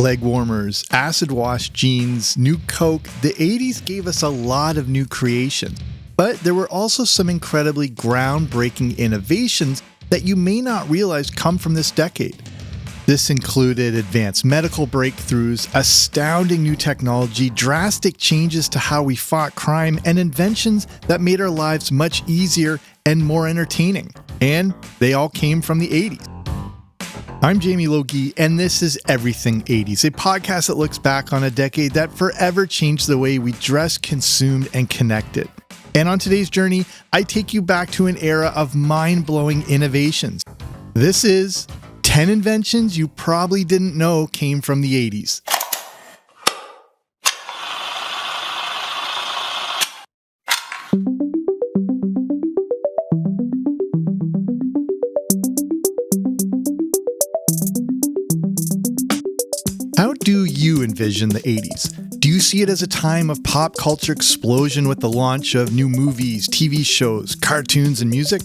Leg warmers, acid wash jeans, new Coke, the 80s gave us a lot of new creations. But there were also some incredibly groundbreaking innovations that you may not realize come from this decade. This included advanced medical breakthroughs, astounding new technology, drastic changes to how we fought crime, and inventions that made our lives much easier and more entertaining. And they all came from the 80s. I'm Jamie Logie, and this is Everything 80s, a podcast that looks back on a decade that forever changed the way we dressed, consumed, and connected. And on today's journey, I take you back to an era of mind-blowing innovations. This is 10 inventions you probably didn't know came from the 80s. How do you envision the 80s? Do you see it as a time of pop culture explosion with the launch of new movies, TV shows, cartoons, and music?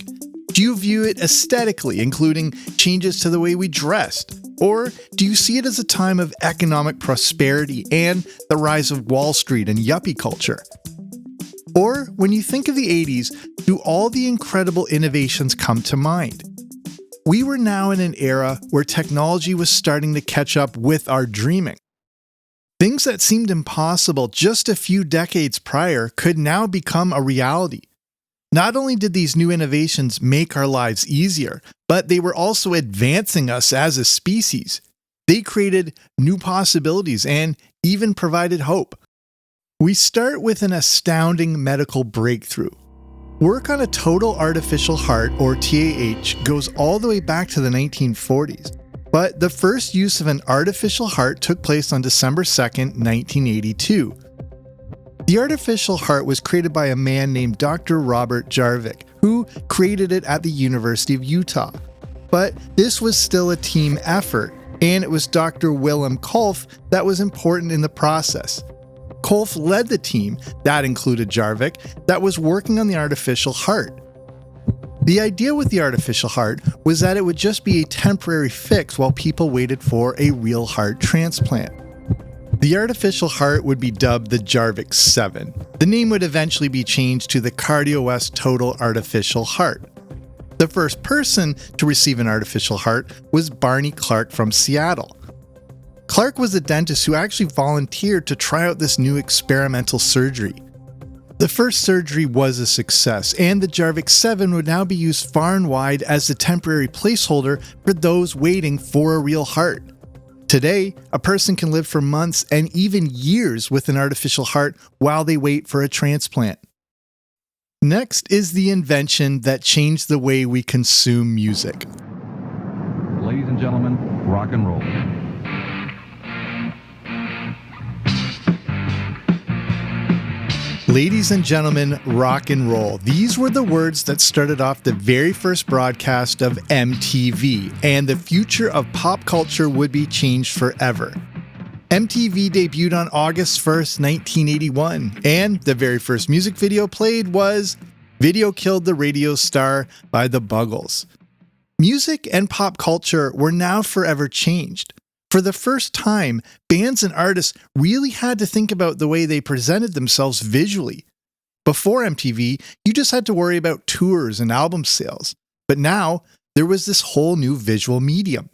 Do you view it aesthetically, including changes to the way we dressed? Or do you see it as a time of economic prosperity and the rise of Wall Street and yuppie culture? Or when you think of the 80s, do all the incredible innovations come to mind? We were now in an era where technology was starting to catch up with our dreaming. Things that seemed impossible just a few decades prior could now become a reality. Not only did these new innovations make our lives easier, but they were also advancing us as a species. They created new possibilities and even provided hope. We start with an astounding medical breakthrough. Work on a total artificial heart, or TAH, goes all the way back to the 1940s, but the first use of an artificial heart took place on December 2nd, 1982. The artificial heart was created by a man named Dr. Robert Jarvik, who created it at the University of Utah. But this was still a team effort, and it was Dr. Willem Kolff that was important in the process. Kolff led the team, that included Jarvik, that was working on the artificial heart. The idea with the artificial heart was that it would just be a temporary fix while people waited for a real heart transplant. The artificial heart would be dubbed the Jarvik 7. The name would eventually be changed to the CardioWest Total Artificial Heart. The first person to receive an artificial heart was Barney Clark from Seattle. Clark was a dentist who actually volunteered to try out this new experimental surgery. The first surgery was a success, and the Jarvik 7 would now be used far and wide as the temporary placeholder for those waiting for a real heart. Today, a person can live for months and even years with an artificial heart while they wait for a transplant. Next is the invention that changed the way we consume music. Ladies and gentlemen, rock and roll. Ladies and gentlemen, rock and roll. These were the words that started off the very first broadcast of MTV, and the future of pop culture would be changed forever. MTV debuted on August 1st, 1981, and the very first music video played was Video Killed the Radio Star by the Buggles. Music and pop culture were now forever changed. For the first time, bands and artists really had to think about the way they presented themselves visually. Before MTV, you just had to worry about tours and album sales. But now, there was this whole new visual medium.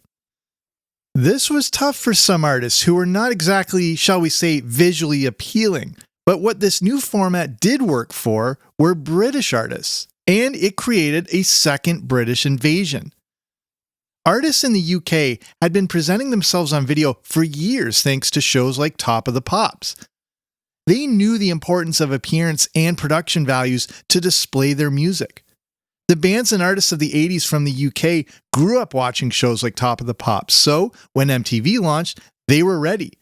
This was tough for some artists who were not exactly, shall we say, visually appealing. But what this new format did work for were British artists, and it created a second British invasion. Artists in the UK had been presenting themselves on video for years thanks to shows like Top of the Pops. They knew the importance of appearance and production values to display their music. The bands and artists of the 80s from the UK grew up watching shows like Top of the Pops, so when MTV launched, they were ready.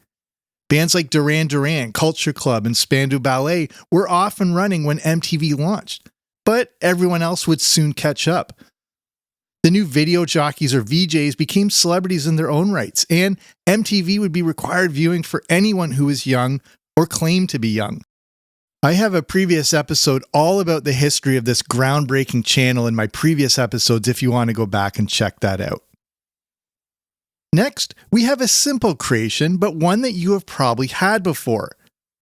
Bands like Duran Duran, Culture Club, and Spandau Ballet were off and running when MTV launched, but everyone else would soon catch up. The new video jockeys or VJs became celebrities in their own rights, and MTV would be required viewing for anyone who was young or claimed to be young. I have a previous episode all about the history of this groundbreaking channel in my previous episodes if you want to go back and check that out. Next, we have a simple creation, but one that you have probably had before: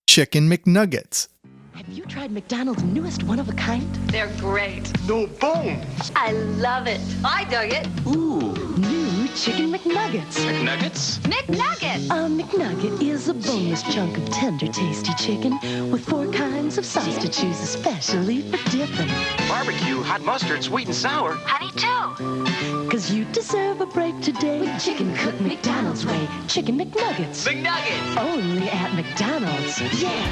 Chicken McNuggets. Have you tried McDonald's newest one-of-a-kind? They're great. No bones. I love it. I dug it. Ooh, new Chicken McNuggets. McNuggets? McNugget. A McNugget is a boneless chunk of tender, tasty chicken with 4 kinds of sauce to choose, especially for dipping. Barbecue, hot mustard, sweet and sour. Honey, too. 'Cause you deserve a break today with chicken cooked McDonald's way. Chicken McNuggets. McNuggets! Only at McDonald's. Yeah.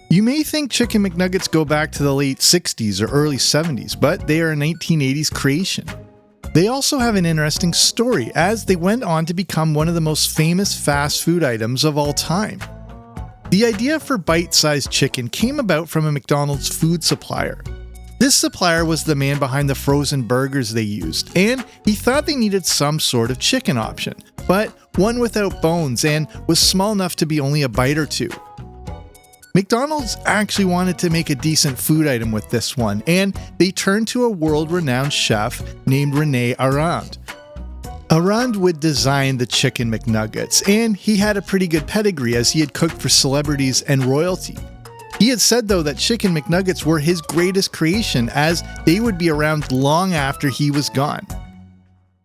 You may think Chicken McNuggets go back to the late 60s or early 70s, but they are a 1980s creation. They also have an interesting story, as they went on to become one of the most famous fast food items of all time. The idea for bite-sized chicken came about from a McDonald's food supplier. This supplier was the man behind the frozen burgers they used, and he thought they needed some sort of chicken option, but one without bones and was small enough to be only a bite or two. McDonald's actually wanted to make a decent food item with this one, and they turned to a world-renowned chef named Rene Arend. Arend would design the Chicken McNuggets, and he had a pretty good pedigree as he had cooked for celebrities and royalty. He had said, though, that Chicken McNuggets were his greatest creation, as they would be around long after he was gone.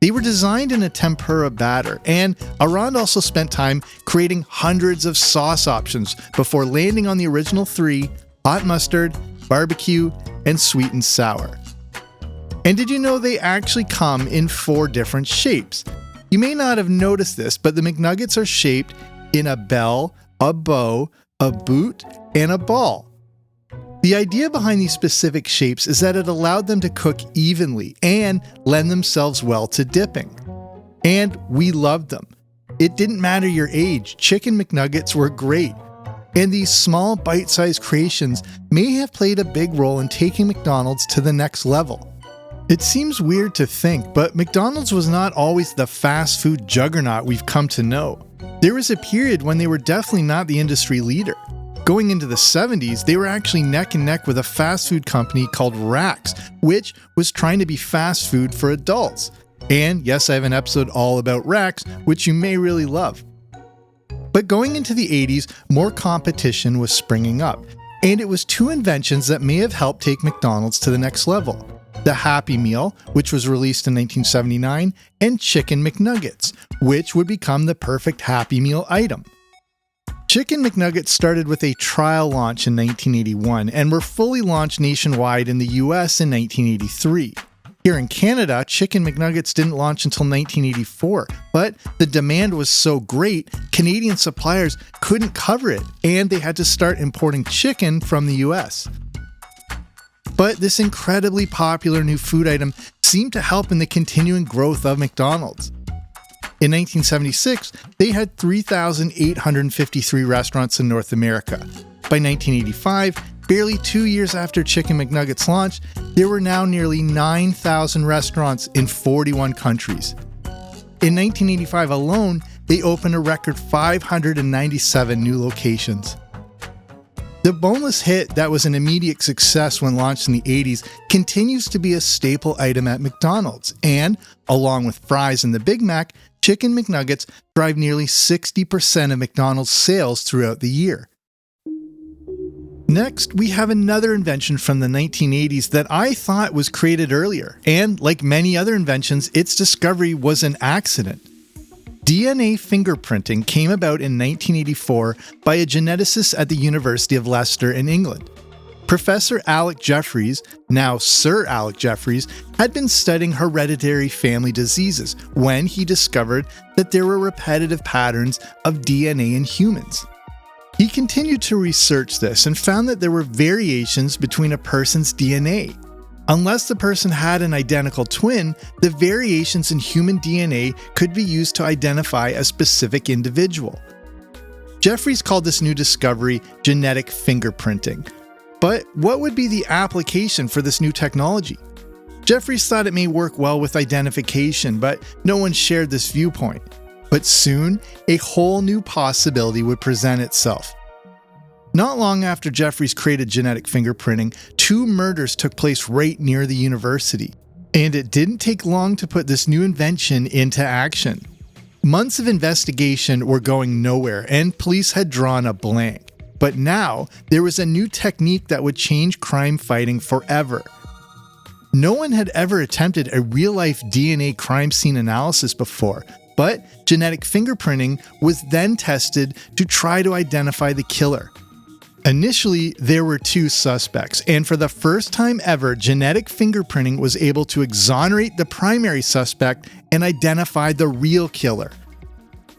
They were designed in a tempura batter, and Arend also spent time creating hundreds of sauce options before landing on the original 3: hot mustard, barbecue, and sweet and sour. And did you know they actually come in 4 different shapes? You may not have noticed this, but the McNuggets are shaped in a bell, a bow, a boot, and a ball. The idea behind these specific shapes is that it allowed them to cook evenly and lend themselves well to dipping. And we loved them. It didn't matter your age, Chicken McNuggets were great. And these small bite-sized creations may have played a big role in taking McDonald's to the next level. It seems weird to think, but McDonald's was not always the fast food juggernaut we've come to know. There was a period when they were definitely not the industry leader. Going into the 70s, they were actually neck and neck with a fast food company called Rax, which was trying to be fast food for adults. And yes, I have an episode all about Rax, which you may really love. But going into the 80s, more competition was springing up, and it was 2 inventions that may have helped take McDonald's to the next level: the Happy Meal, which was released in 1979, and Chicken McNuggets, which would become the perfect Happy Meal item. Chicken McNuggets started with a trial launch in 1981 and were fully launched nationwide in the US in 1983. Here in Canada, Chicken McNuggets didn't launch until 1984, but the demand was so great, Canadian suppliers couldn't cover it, and they had to start importing chicken from the US. But this incredibly popular new food item seemed to help in the continuing growth of McDonald's. In 1976, they had 3,853 restaurants in North America. By 1985, barely 2 years after Chicken McNuggets launched, there were now nearly 9,000 restaurants in 41 countries. In 1985 alone, they opened a record 597 new locations. The boneless hit that was an immediate success when launched in the 80s continues to be a staple item at McDonald's, and, along with fries and the Big Mac, Chicken McNuggets drive nearly 60% of McDonald's sales throughout the year. Next, we have another invention from the 1980s that I thought was created earlier, and like many other inventions, its discovery was an accident. DNA fingerprinting came about in 1984 by a geneticist at the University of Leicester in England. Professor Alec Jeffreys, now Sir Alec Jeffreys, had been studying hereditary family diseases when he discovered that there were repetitive patterns of DNA in humans. He continued to research this and found that there were variations between a person's DNA. Unless the person had an identical twin, the variations in human DNA could be used to identify a specific individual. Jeffreys called this new discovery genetic fingerprinting. But what would be the application for this new technology? Jeffreys thought it may work well with identification, but no one shared this viewpoint. But soon, a whole new possibility would present itself. Not long after Jeffreys created genetic fingerprinting, 2 murders took place right near the university. And it didn't take long to put this new invention into action. Months of investigation were going nowhere, and police had drawn a blank. But now, there was a new technique that would change crime fighting forever. No one had ever attempted a real-life DNA crime scene analysis before, but genetic fingerprinting was then tested to try to identify the killer. Initially, there were 2 suspects, and for the first time ever, genetic fingerprinting was able to exonerate the primary suspect and identify the real killer.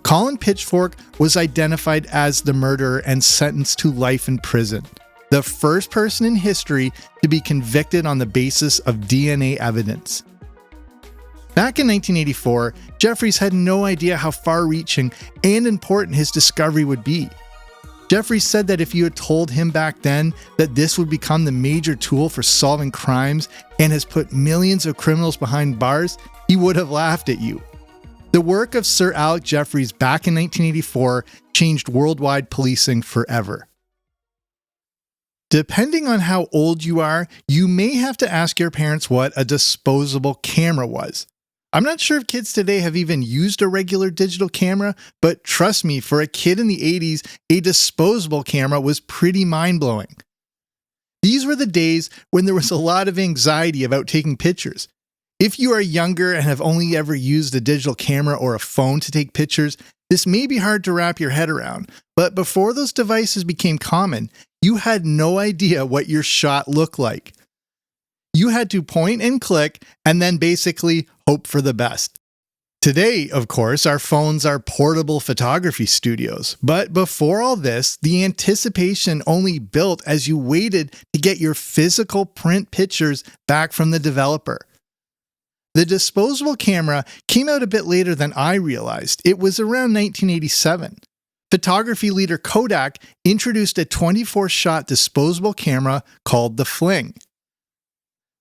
Colin Pitchfork was identified as the murderer and sentenced to life in prison, the first person in history to be convicted on the basis of DNA evidence. Back in 1984, Jeffries had no idea how far-reaching and important his discovery would be. Jeffries said that if you had told him back then that this would become the major tool for solving crimes and has put millions of criminals behind bars, he would have laughed at you. The work of Sir Alec Jeffries back in 1984 changed worldwide policing forever. Depending on how old you are, you may have to ask your parents what a disposable camera was. I'm not sure if kids today have even used a regular digital camera, but trust me, for a kid in the 80s, a disposable camera was pretty mind-blowing. These were the days when there was a lot of anxiety about taking pictures. If you are younger and have only ever used a digital camera or a phone to take pictures, this may be hard to wrap your head around, but before those devices became common, you had no idea what your shot looked like. You had to point and click and then basically hope for the best. Today, of course, our phones are portable photography studios, but before all this, the anticipation only built as you waited to get your physical print pictures back from the developer. The disposable camera came out a bit later than I realized. It was around 1987. Photography leader Kodak introduced a 24-shot disposable camera called the Fling.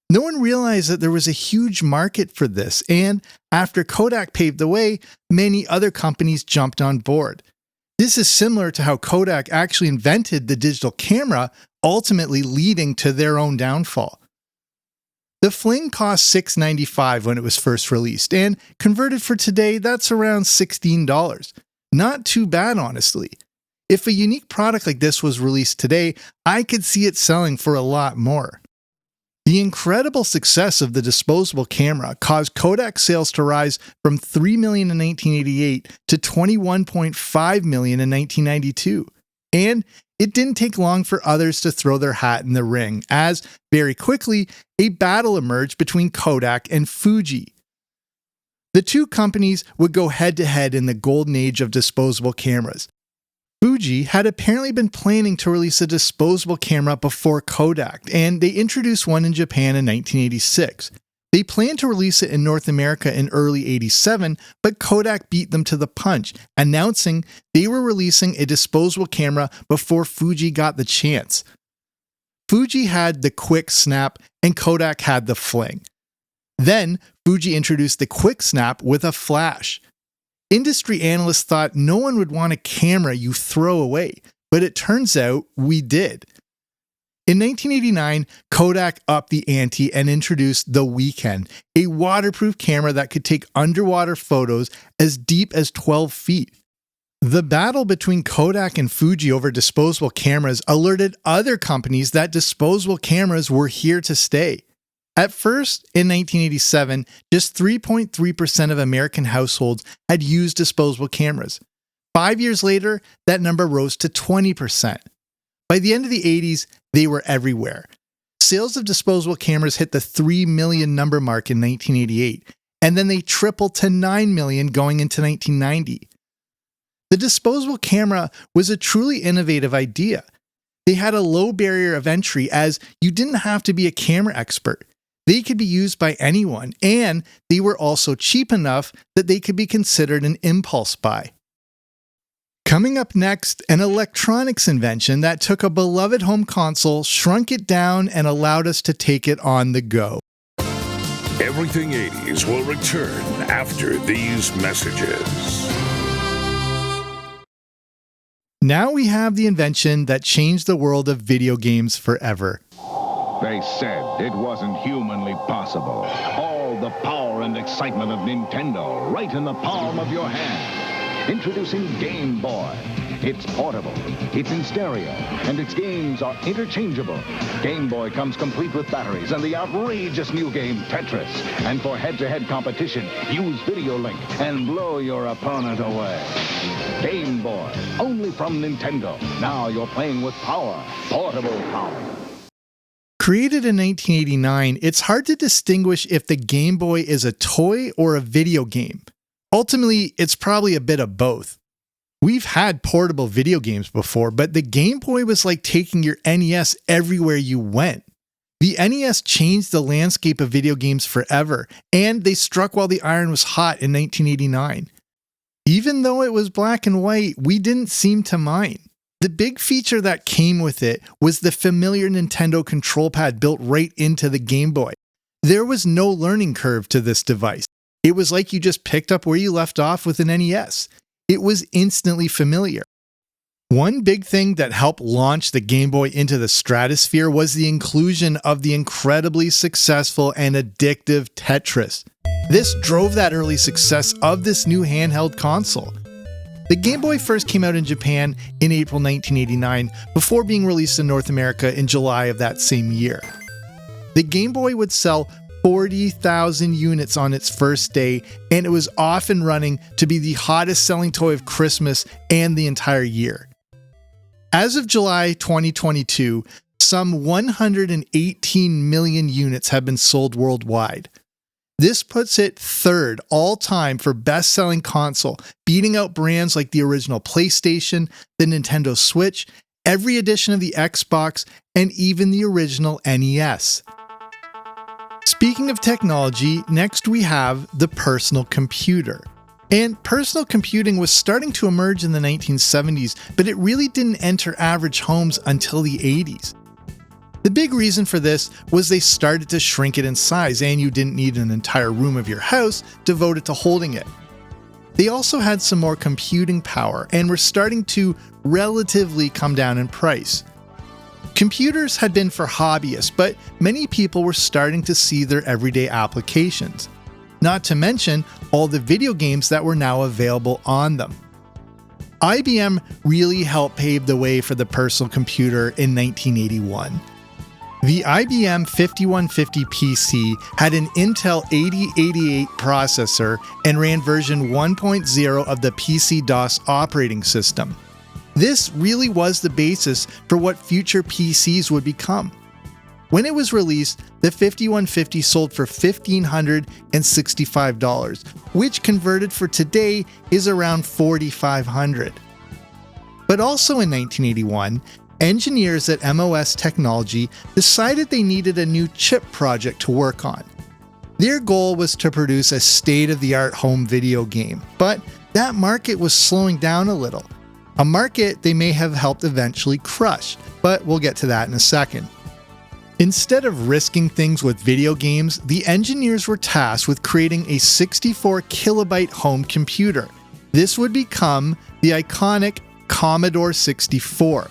No one realized that there was a huge market for this, and after Kodak paved the way, many other companies jumped on board. This is similar to how Kodak actually invented the digital camera, ultimately leading to their own downfall. The Fling cost $6.95 when it was first released, and converted for today, that's around $16. Not too bad, honestly. If a unique product like this was released today, I could see it selling for a lot more. The incredible success of the disposable camera caused Kodak sales to rise from $3 million in 1988 to $21.5 million in 1992. And it didn't take long for others to throw their hat in the ring, as very quickly a battle emerged between Kodak and Fuji. The two companies would go head-to-head in the golden age of disposable cameras. Fuji had apparently been planning to release a disposable camera before Kodak, and they introduced one in Japan in 1986. They planned to release it in North America in early '87, but Kodak beat them to the punch, announcing they were releasing a disposable camera before Fuji got the chance. Fuji had the quick snap, and Kodak had the fling. Then, Fuji introduced the quick snap with a flash. Industry analysts thought no one would want a camera you throw away, but it turns out we did. In 1989, Kodak upped the ante and introduced the Weekend, a waterproof camera that could take underwater photos as deep as 12 feet. The battle between Kodak and Fuji over disposable cameras alerted other companies that disposable cameras were here to stay. At first, in 1987, just 3.3% of American households had used disposable cameras. 5 years later, that number rose to 20%. By the end of the 80s, they were everywhere. Sales of disposable cameras hit the 3 million number mark in 1988, and then they tripled to 9 million going into 1990. The disposable camera was a truly innovative idea. They had a low barrier of entry as you didn't have to be a camera expert. They could be used by anyone, and they were also cheap enough that they could be considered an impulse buy. Coming up next, an electronics invention that took a beloved home console, shrunk it down, and allowed us to take it on the go. Everything 80s will return after these messages. Now we have the invention that changed the world of video games forever. They said it wasn't humanly possible. All the power and excitement of Nintendo right in the palm of your hand. Introducing Game Boy. It's portable, it's in stereo, and its games are interchangeable. Game Boy comes complete with batteries and the outrageous new game Tetris. And for head-to-head competition, use Video Link and blow your opponent away. Game Boy, only from Nintendo. Now you're playing with power, portable power. Created in 1989, it's hard to distinguish if the Game Boy is a toy or a video game. Ultimately, it's probably a bit of both. We've had portable video games before, but the Game Boy was like taking your NES everywhere you went. The NES changed the landscape of video games forever, and they struck while the iron was hot in 1989. Even though it was black and white, we didn't seem to mind. The big feature that came with it was the familiar Nintendo control pad built right into the Game Boy. There was no learning curve to this device. It was like you just picked up where you left off with an NES. It was instantly familiar. One big thing that helped launch the Game Boy into the stratosphere was the inclusion of the incredibly successful and addictive Tetris. This drove that early success of this new handheld console. The Game Boy first came out in Japan in April 1989 before being released in North America in July of that same year. The Game Boy would sell 40,000 units on its first day, and it was often running to be the hottest selling toy of Christmas and the entire year. As of July 2022, some 118 million units have been sold worldwide. This puts it third all-time for best-selling console, beating out brands like the original PlayStation, the Nintendo Switch, every edition of the Xbox, and even the original NES. Speaking of technology, next we have the personal computer. And personal computing was starting to emerge in the 1970s, but it really didn't enter average homes until the 80s. The big reason for this was they started to shrink it in size, and you didn't need an entire room of your house devoted to holding it. They also had some more computing power and were starting to relatively come down in price. Computers had been for hobbyists, but many people were starting to see their everyday applications. Not to mention all the video games that were now available on them. IBM really helped pave the way for the personal computer in 1981. The IBM 5150 PC had an Intel 8088 processor and ran version 1.0 of the PC-DOS operating system. This really was the basis for what future PCs would become. When it was released, the 5150 sold for $1,565, which converted for today is around $4,500. But also in 1981, engineers at MOS Technology decided they needed a new chip project to work on. Their goal was to produce a state-of-the-art home video game, but that market was slowing down a little. A market they may have helped eventually crush, but we'll get to that in a second. Instead of risking things with video games, the engineers were tasked with creating a 64 kilobyte home computer. This would become the iconic Commodore 64.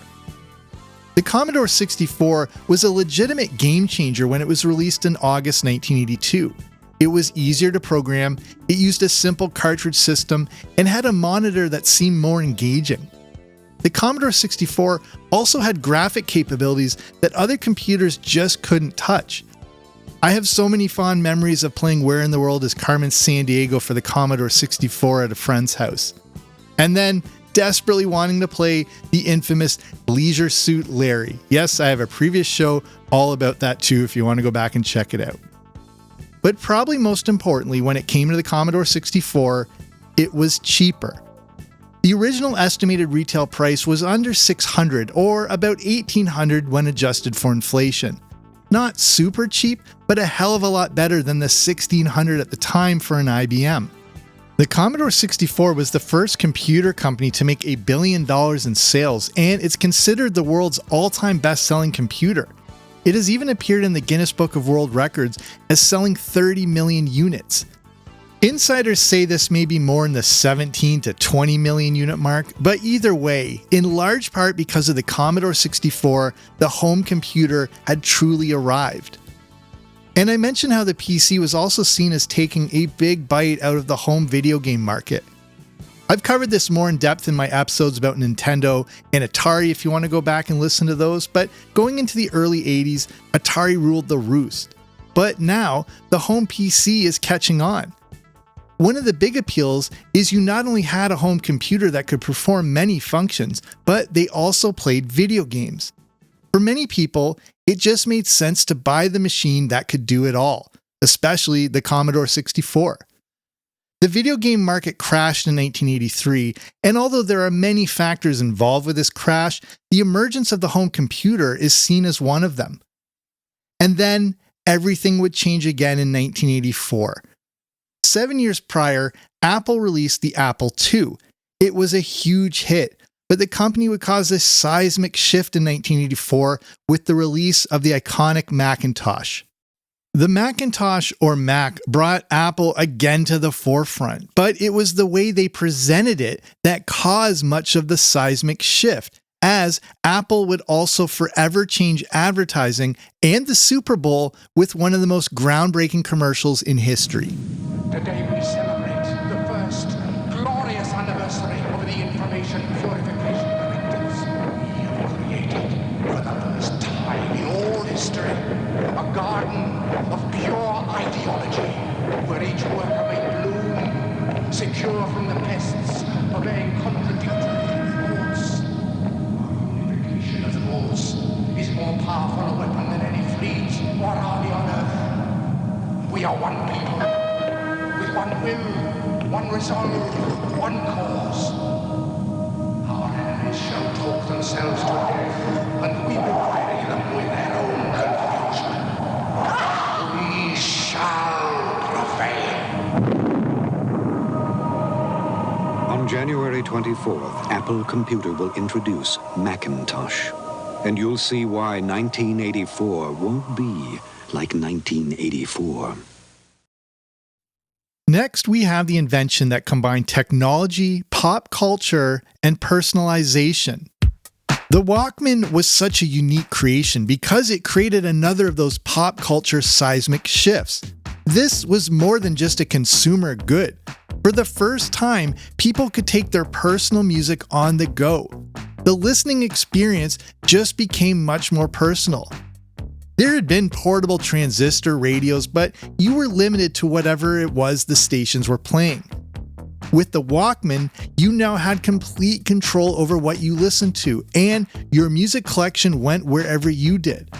The Commodore 64 was a legitimate game changer when it was released in August 1982. It was easier to program, it used a simple cartridge system, and had a monitor that seemed more engaging. The Commodore 64 also had graphic capabilities that other computers just couldn't touch. I have so many fond memories of playing Where in the World is Carmen Sandiego for the Commodore 64 at a friend's house. And then desperately wanting to play the infamous Leisure Suit Larry. Yes, I have a previous show all about that too if you want to go back and check it out. But probably most importantly, when it came to the Commodore 64, it was cheaper. The original estimated retail price was under $600 or about $1,800 when adjusted for inflation. Not super cheap, but a hell of a lot better than the $1,600 at the time for an IBM. The Commodore 64 was the first computer company to make $1 billion in sales, and it's considered the world's all-time best-selling computer. It has even appeared in the Guinness Book of World Records as selling 30 million units. Insiders say this may be more in the 17 to 20 million unit mark, but either way, in large part because of the Commodore 64, the home computer had truly arrived. And I mentioned how the PC was also seen as taking a big bite out of the home video game market. I've covered this more in depth in my episodes about Nintendo and Atari if you want to go back and listen to those, but going into the early 80s, Atari ruled the roost. But now, the home PC is catching on. One of the big appeals is you not only had a home computer that could perform many functions, but they also played video games. For many people, it just made sense to buy the machine that could do it all, especially the Commodore 64. The video game market crashed in 1983, and although there are many factors involved with this crash, the emergence of the home computer is seen as one of them. And then, everything would change again in 1984. 7 years prior, Apple released the Apple II. It was a huge hit, but the company would cause a seismic shift in 1984 with the release of the iconic Macintosh. The Macintosh, or Mac, brought Apple again to the forefront, but it was the way they presented it that caused much of the seismic shift, as Apple would also forever change advertising and the Super Bowl with one of the most groundbreaking commercials in history. Today we celebrate the first glorious anniversary of the Information Purification Directives. We have created, for the first time in all history, a garden of pure ideology, where each worker may bloom, secure from the pests, obeying contradictory thoughts. Our unification of thoughts is more powerful a weapon than any fleet or army on earth. We are one people. One will, one resolve, one cause. Our enemies shall talk themselves to death, and we will bury them with their own confusion. We shall prevail. On January 24th, Apple Computer will introduce Macintosh. And you'll see why 1984 won't be like 1984. Next, we have the invention that combined technology, pop culture, and personalization. The Walkman was such a unique creation because it created another of those pop culture seismic shifts. This was more than just a consumer good. For the first time, people could take their personal music on the go. The listening experience just became much more personal. There had been portable transistor radios, but you were limited to whatever it was the stations were playing. With the Walkman, you now had complete control over what you listened to, and your music collection went wherever you did.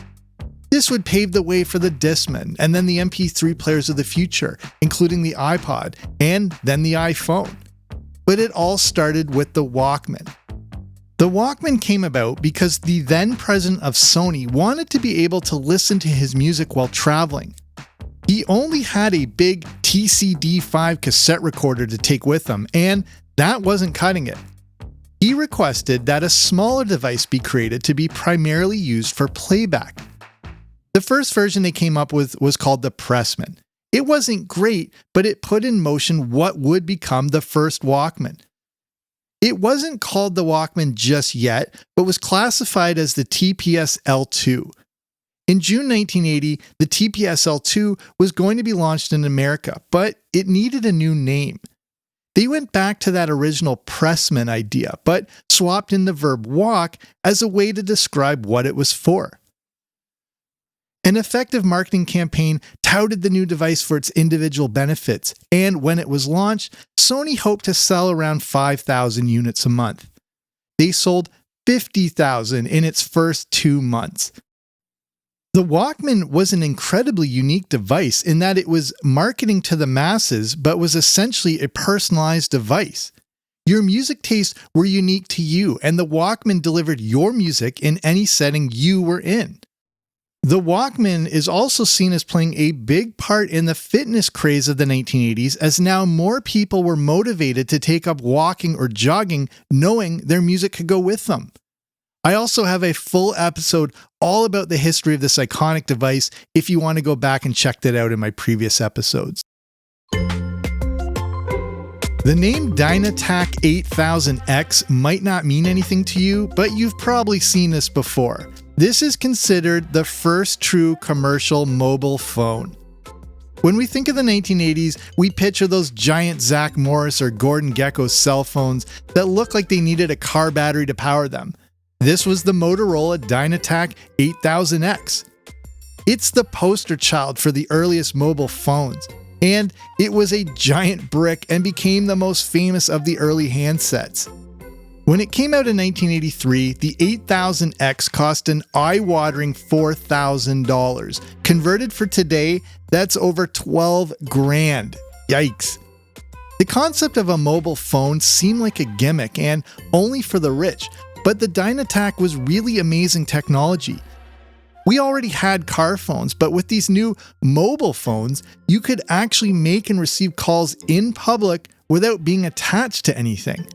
This would pave the way for the Discman, and then the MP3 players of the future, including the iPod, and then the iPhone. But it all started with the Walkman. The Walkman came about because the then president of Sony wanted to be able to listen to his music while traveling. He only had a big TCD5 cassette recorder to take with him, and that wasn't cutting it. He requested that a smaller device be created to be primarily used for playback. The first version they came up with was called the Pressman. It wasn't great, but it put in motion what would become the first Walkman. It wasn't called the Walkman just yet, but was classified as the TPS-L2. In June 1980, the TPS-L2 was going to be launched in America, but it needed a new name. They went back to that original Pressman idea, but swapped in the verb walk as a way to describe what it was for. An effective marketing campaign touted the new device for its individual benefits, and when it was launched, Sony hoped to sell around 5,000 units a month. They sold 50,000 in its first 2 months. The Walkman was an incredibly unique device in that it was marketing to the masses, but was essentially a personalized device. Your music tastes were unique to you, and the Walkman delivered your music in any setting you were in. The Walkman is also seen as playing a big part in the fitness craze of the 1980s, as now more people were motivated to take up walking or jogging knowing their music could go with them. I also have a full episode all about the history of this iconic device if you want to go back and check that out in my previous episodes. The name Dynatac 8000X might not mean anything to you, but you've probably seen this before. This is considered the first true commercial mobile phone. When we think of the 1980s, we picture those giant Zach Morris or Gordon Gekko cell phones that look like they needed a car battery to power them. This was the Motorola Dynatac 8000X. It's the poster child for the earliest mobile phones. And it was a giant brick and became the most famous of the early handsets. When it came out in 1983, the 8000X cost an eye-watering $4,000. Converted for today, that's over 12 grand. Yikes. The concept of a mobile phone seemed like a gimmick and only for the rich, but the Dynatac was really amazing technology. We already had car phones, but with these new mobile phones, you could actually make and receive calls in public without being attached to anything.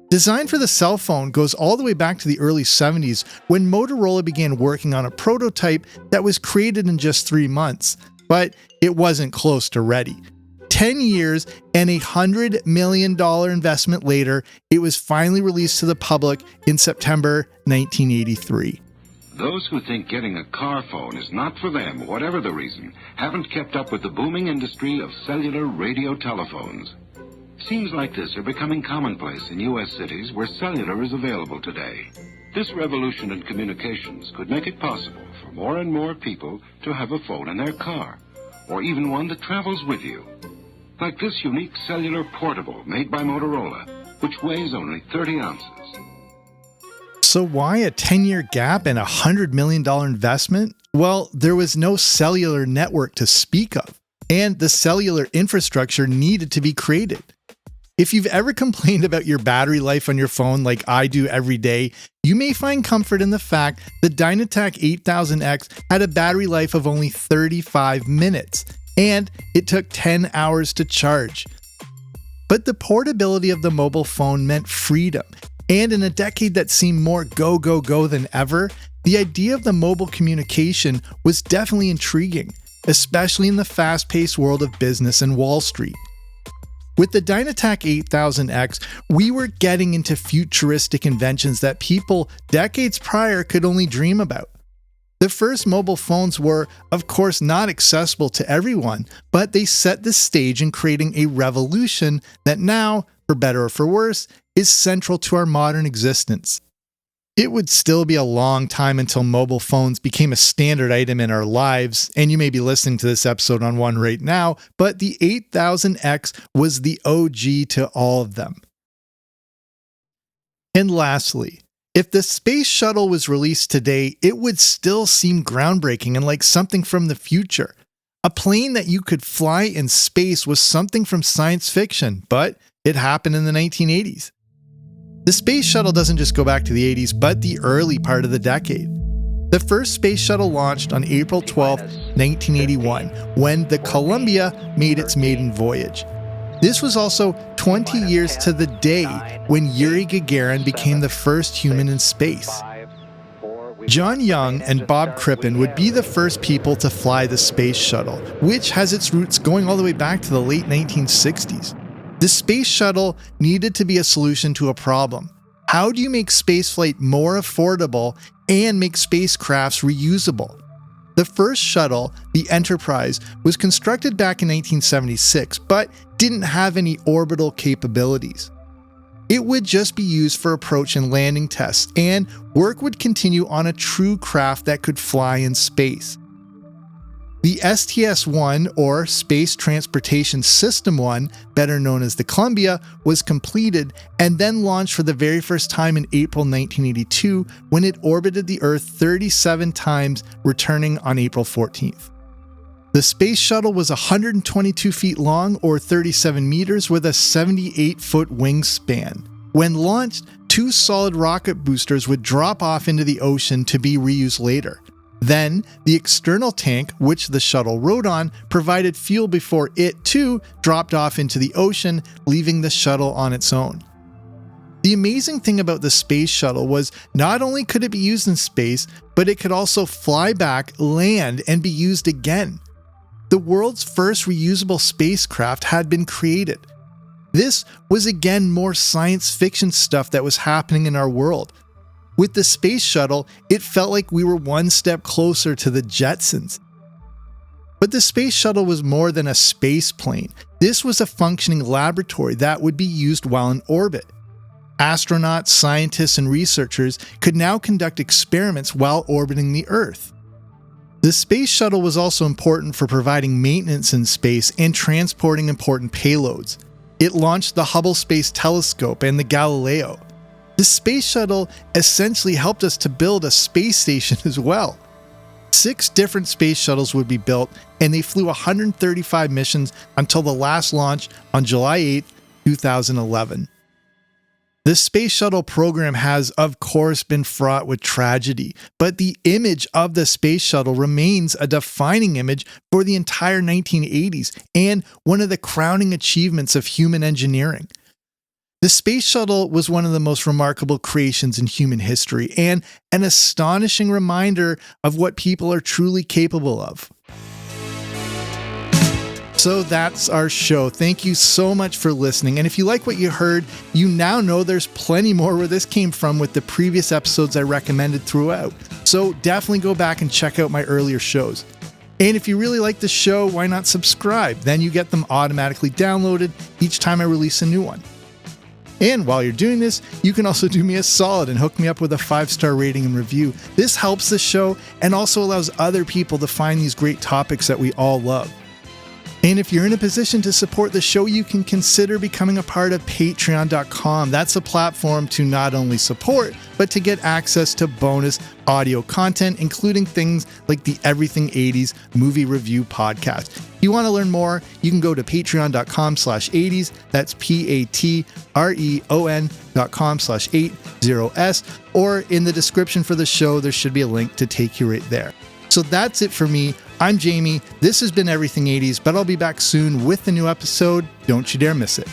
Design for the cell phone goes all the way back to the early 70s when Motorola began working on a prototype that was created in just 3 months, but it wasn't close to ready. 10 years and $100 million investment later, it was finally released to the public in September 1983. Those who think getting a car phone is not for them, whatever the reason, haven't kept up with the booming industry of cellular radio telephones. Scenes like this are becoming commonplace in U.S. cities where cellular is available today. This revolution in communications could make it possible for more and more people to have a phone in their car, or even one that travels with you. Like this unique cellular portable made by Motorola, which weighs only 30 ounces. So why a 10-year gap and a $100 million investment? Well, there was no cellular network to speak of, and the cellular infrastructure needed to be created. If you've ever complained about your battery life on your phone like I do every day, you may find comfort in the fact the Dynatac 8000X had a battery life of only 35 minutes, and it took 10 hours to charge. But the portability of the mobile phone meant freedom. And in a decade that seemed more go, go, go than ever, the idea of the mobile communication was definitely intriguing, especially in the fast-paced world of business and Wall Street. With the Dynatac 8000X, we were getting into futuristic inventions that people decades prior could only dream about. The first mobile phones were, of course, not accessible to everyone, but they set the stage in creating a revolution that now, for better or for worse, is central to our modern existence. It would still be a long time until mobile phones became a standard item in our lives, and you may be listening to this episode on one right now, but the 8000X was the OG to all of them. And lastly, if the space shuttle was released today, it would still seem groundbreaking and like something from the future. A plane that you could fly in space was something from science fiction, but it happened in the 1980s. The space shuttle doesn't just go back to the 80s, but the early part of the decade. The first space shuttle launched on April 12, 1981, when the Columbia made its maiden voyage. This was also 20 years to the day when Yuri Gagarin became the first human in space. John Young and Bob Crippen would be the first people to fly the space shuttle, which has its roots going all the way back to the late 1960s. The space shuttle needed to be a solution to a problem. How do you make spaceflight more affordable and make spacecrafts reusable? The first shuttle, the Enterprise, was constructed back in 1976, but didn't have any orbital capabilities. It would just be used for approach and landing tests, and work would continue on a true craft that could fly in space. The STS-1, or Space Transportation System-1, better known as the Columbia, was completed and then launched for the very first time in April 1982 when it orbited the Earth 37 times, returning on April 14th. The space shuttle was 122 feet long, or 37 meters, with a 78-foot wingspan. When launched, 2 solid rocket boosters would drop off into the ocean to be reused later. Then, the external tank, which the shuttle rode on, provided fuel before it, too, dropped off into the ocean, leaving the shuttle on its own. The amazing thing about the space shuttle was not only could it be used in space, but it could also fly back, land, and be used again. The world's first reusable spacecraft had been created. This was again more science fiction stuff that was happening in our world. With the space shuttle, it felt like we were one step closer to the Jetsons. But the space shuttle was more than a space plane. This was a functioning laboratory that would be used while in orbit. Astronauts, scientists, and researchers could now conduct experiments while orbiting the Earth. The space shuttle was also important for providing maintenance in space and transporting important payloads. It launched the Hubble Space Telescope and the Galileo. The space shuttle essentially helped us to build a space station as well. 6 different space shuttles would be built, and they flew 135 missions until the last launch on July 8, 2011. The space shuttle program has, of course, been fraught with tragedy, but the image of the space shuttle remains a defining image for the entire 1980s and one of the crowning achievements of human engineering. The space shuttle was one of the most remarkable creations in human history and an astonishing reminder of what people are truly capable of. So that's our show. Thank you so much for listening. And if you like what you heard, you now know there's plenty more where this came from with the previous episodes I recommended throughout. So definitely go back and check out my earlier shows. And if you really like the show, why not subscribe? Then you get them automatically downloaded each time I release a new one. And while you're doing this, you can also do me a solid and hook me up with a 5-star rating and review. This helps the show and also allows other people to find these great topics that we all love. And if you're in a position to support the show, you can consider becoming a part of Patreon.com. That's a platform to not only support, but to get access to bonus audio content, including things like the Everything 80s movie review podcast. If you want to learn more, you can go to patreon.com/80s. That's patreon.com/80s. Or in the description for the show, there should be a link to take you right there. So that's it for me. I'm Jamie. This has been Everything 80s, but I'll be back soon with a new episode. Don't you dare miss it.